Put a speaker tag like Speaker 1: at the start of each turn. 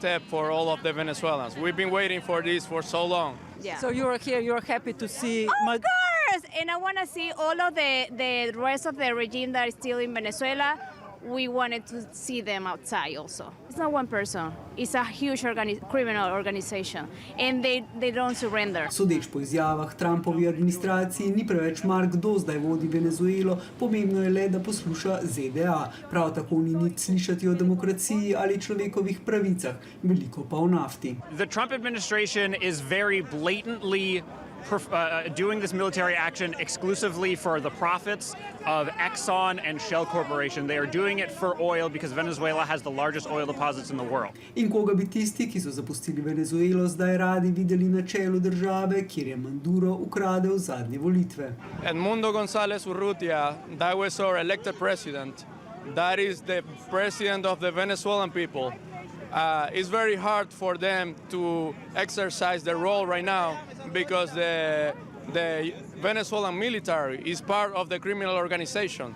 Speaker 1: step for all of the Venezuelans. We've been waiting for this for so long.
Speaker 2: Yeah.
Speaker 3: So you're here, you're happy to see...
Speaker 2: Of course! And I want to see all of the rest of the regime that is still in Venezuela. We wanted to see them outside also. It's not one person. It's a huge criminal organization. And they don't surrender.
Speaker 4: Sodeč po izjavah Trumpovi administraciji ni preveč mar, kdo zdaj vodi Venezuelo, pomembno je le, da posluša ZDA. Prav tako ni nič slišati o demokraciji ali človekovih pravicah, veliko pa o nafti.
Speaker 5: The Trump administration is very blatantly doing this military action exclusively for the profits of Exxon and Shell Corporation. They are doing it for oil because Venezuela has the largest oil deposits in the world.
Speaker 4: In koga bi tisti, ki so zapustili Venezuelo, zdaj radi videli na čelu države, kjer je Maduro ukradel zadnje volitve?
Speaker 1: Edmundo González Urrutia, that was our elected president. That is the president of the Venezuelan people. It's very hard for them to exercise their role right now because the Venezuelan military is part of the criminal organization.